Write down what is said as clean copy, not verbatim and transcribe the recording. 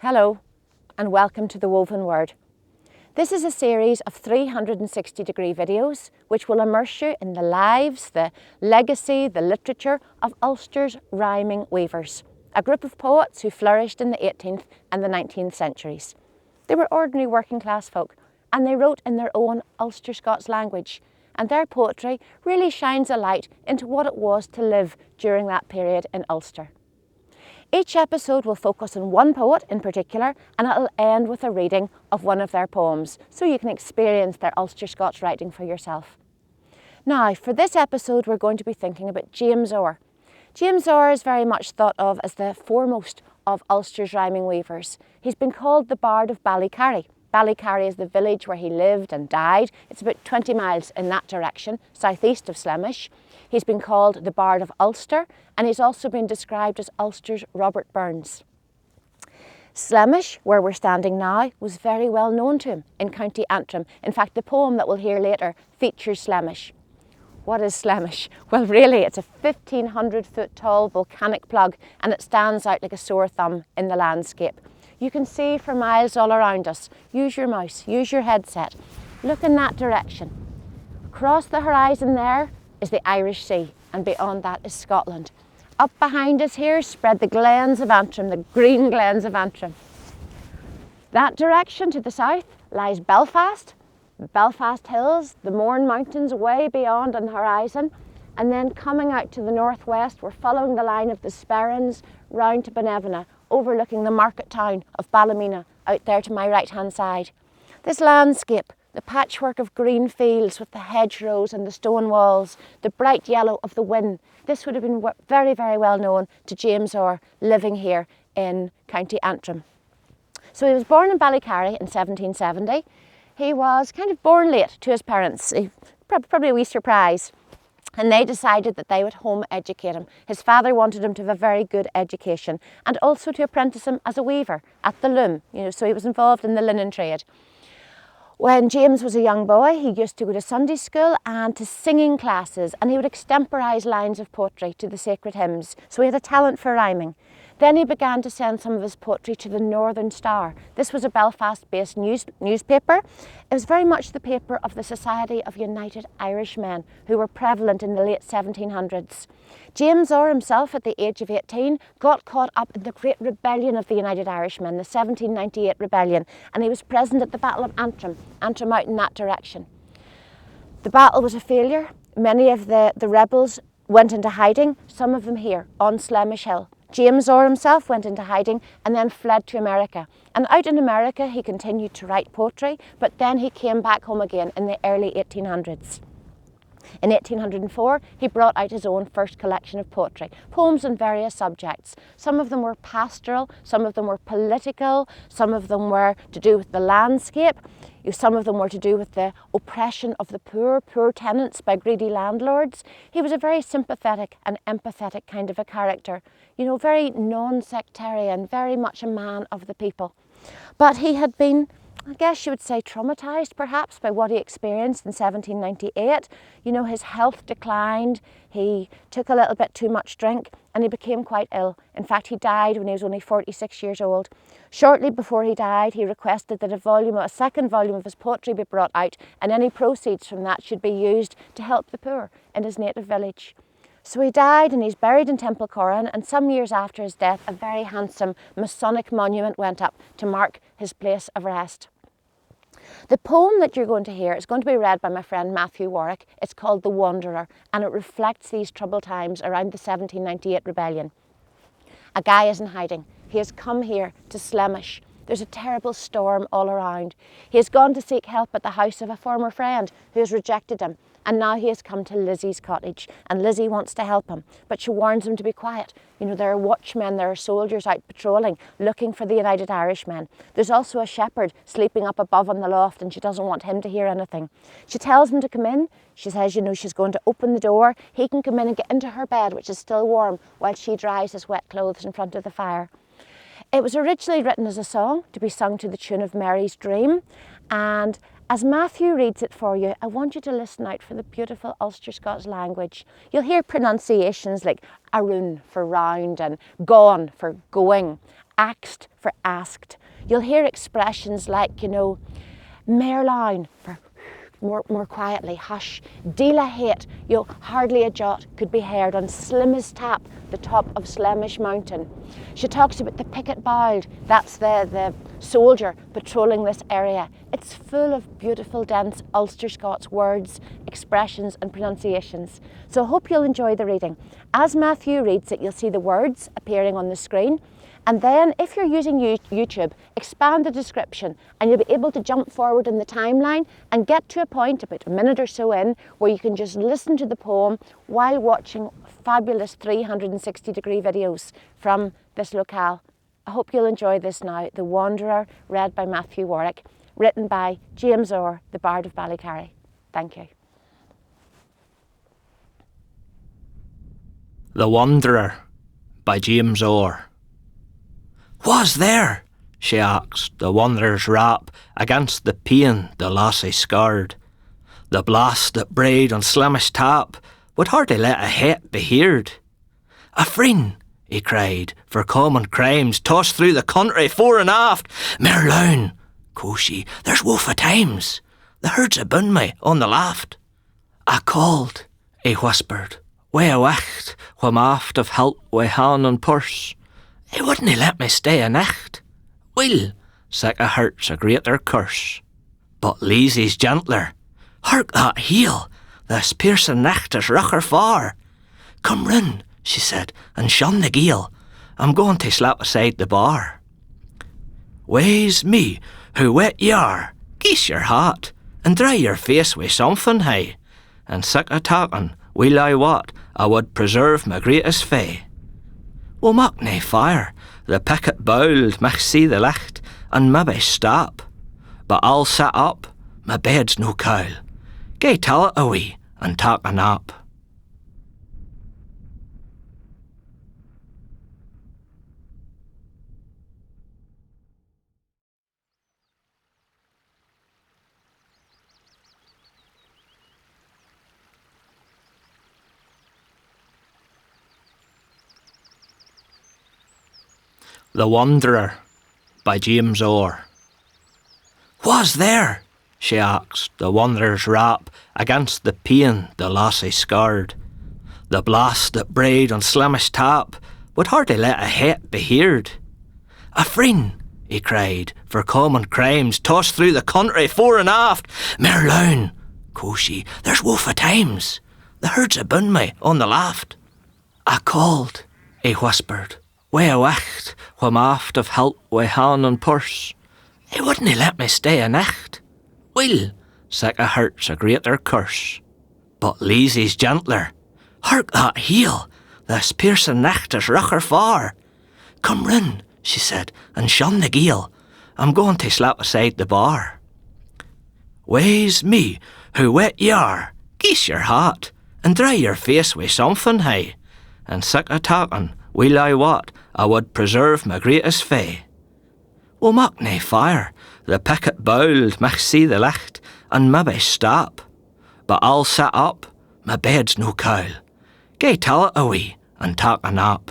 Hello and welcome to The Woven Word. This is a series of 360-degree videos which will immerse you in the lives, the legacy, the literature of Ulster's rhyming weavers, a group of poets who flourished in the 18th and the 19th centuries. They were ordinary working class folk and they wrote in their own Ulster-Scots language, and their poetry really shines a light into what it was to live during that period in Ulster. Each episode will focus on one poet in particular, and it'll end with a reading of one of their poems, so you can experience their Ulster-Scots writing for yourself. Now, for this episode, we're going to be thinking about James Orr. James Orr is very much thought of as the foremost of Ulster's rhyming weavers. He's been called the Bard of Ballycarry. Ballycarry is the village where he lived and died. It's about 20 miles in that direction, southeast of Slemish. He's been called the Bard of Ulster, and he's also been described as Ulster's Robert Burns. Slemish, where we're standing now, was very well known to him in County Antrim. In fact, the poem that we'll hear later features Slemish. What is Slemish? Well, really, it's a 1,500-foot tall volcanic plug, and it stands out like a sore thumb in the landscape. You can see for miles all around us. Use your mouse, use your headset. Look in that direction. Across the horizon there is the Irish Sea, and beyond that is Scotland. Up behind us here spread the glens of Antrim, the green glens of Antrim. That direction to the south lies Belfast, the Belfast Hills, the Mourne Mountains way beyond on the horizon, and then coming out to the northwest, we're following the line of the Sperrins round to Benevena, overlooking the market town of Ballymena out there to my right hand side. This landscape, the patchwork of green fields with the hedgerows and the stone walls, the bright yellow of the Whin, this would have been very, very well known to James Orr living here in County Antrim. So he was born in Ballycarry in 1770. He was kind of born late to his parents, probably a wee surprise. And they decided that they would home educate him. His father wanted him to have a very good education and also to apprentice him as a weaver at the loom, so he was involved in the linen trade. When James was a young boy, he used to go to Sunday school and to singing classes, and he would extemporise lines of poetry to the sacred hymns, so he had a talent for rhyming. Then he began to send some of his poetry to the Northern Star. This was a Belfast-based newspaper. It was very much the paper of the Society of United Irishmen, who were prevalent in the late 1700s. James Orr himself, at the age of 18, got caught up in the great rebellion of the United Irishmen, the 1798 rebellion, and he was present at the Battle of Antrim out in that direction. The battle was a failure. Many of the rebels went into hiding, some of them here on Slemish Hill. James Orr himself went into hiding and then fled to America. And out in America he continued to write poetry, but then he came back home again in the early 1800s. In 1804, he brought out his own first collection of poetry, poems on various subjects. Some of them were pastoral, some of them were political, some of them were to do with the landscape, some of them were to do with the oppression of the poor tenants by greedy landlords. He was a very sympathetic and empathetic kind of a character, very non-sectarian, very much a man of the people. But he had been, I guess you would say, traumatised perhaps by what he experienced in 1798. His health declined, he took a little bit too much drink, and he became quite ill. In fact, he died when he was only 46 years old. Shortly before he died, he requested that a second volume of his poetry be brought out, and any proceeds from that should be used to help the poor in his native village. So he died, and he's buried in Temple Corran, and some years after his death, a very handsome Masonic monument went up to mark his place of rest. The poem that you're going to hear is going to be read by my friend Matthew Warwick. It's called The Wanderer, and it reflects these troubled times around the 1798 rebellion. A guy is in hiding. He has come here to Slemish. There's a terrible storm all around. He has gone to seek help at the house of a former friend who has rejected him, and now he has come to Lizzie's cottage, and Lizzie wants to help him, but she warns him to be quiet. There are watchmen, there are soldiers out patrolling, looking for the United Irishmen. There's also a shepherd sleeping up above on the loft, and she doesn't want him to hear anything. She tells him to come in. She says, she's going to open the door. He can come in and get into her bed, which is still warm, while she dries his wet clothes in front of the fire. It was originally written as a song to be sung to the tune of Mary's Dream, and as Matthew reads it for you, I want you to listen out for the beautiful Ulster-Scots language. You'll hear pronunciations like Arun for round and gone for going, axed for asked. You'll hear expressions like, Merline for more quietly, hush. Dila hate, hardly a jot could be heard on Slimmest Tap, the top of Slemish Mountain. She talks about the picket bald, that's the soldier patrolling this area. It's full of beautiful, dense Ulster-Scots words, expressions and pronunciations. So I hope you'll enjoy the reading. As Matthew reads it, you'll see the words appearing on the screen. And then if you're using YouTube, expand the description and you'll be able to jump forward in the timeline and get to a point about a minute or so in where you can just listen to the poem while watching fabulous 360-degree videos from this locale. I hope you'll enjoy this now. The Wanderer, read by Matthew Warwick, written by James Orr, the Bard of Ballycarry. Thank you. The Wanderer by James Orr. "Wha's there?" she asked, the wanderer's rap against the pain the lassie scarred. The blast that brayed on Slemish Tap would hardly let a het be heard. "A friend," he cried, "for common crimes tossed through the country fore and aft. Merlown," quo' she, "there's woeful times. The herds aboon me on the laft." "I called," he whispered, "wi' a wicht, whom aft of help wi' hand and purse. He wouldn't let me stay a nicht. Well, sick a hurt's a greater curse. But Lizzie's gentler. Hark that heel, this piercing nicht is rucher far. Come round," she said, "and shun the gale. I'm going to slap aside the bar. Wae's me, who wet ye are, geese your hat, and dry your face wi' something high. And sick a talking, will I wat, I would preserve my greatest fay. We'll mak nae fire, the picket bowld mach see the licht, and maybe stop. But I'll sit up, my bed's no cowl. Gae tell it a wee, and tak a nap." The Wanderer by James Orr. "Wha's there?" she asked, the wanderer's rap against the pain the lassie scarred. The blast that brayed on Slemish Tap would hardly let a het be heard. "A friend," he cried, "for common crimes tossed through the country fore and aft. Merlown," quo' she, "there's woeful times. The herds aboon me on the laft." "I called," he whispered, "wi' a wicht, whom aft of help wi' hand and purse. He wouldn't let me stay a nicht. Well, sick a hurt's a greater curse. But Lizzie's gentler. Hark that heel, this piercing nicht is rucher far. Come round," she said, "and shun the gale. I'm going to slap aside the bar. Wae's me, who wet ye are, geese your hat, and dry your face wi' something high. And sick a talking, will I wat, I would preserve my greatest fay. We'll mak nae fire, the picket bowld mach see the licht, and maybe stop. But I'll sit up, my bed's no cowl. Gae tell it a wee, and tak a nap."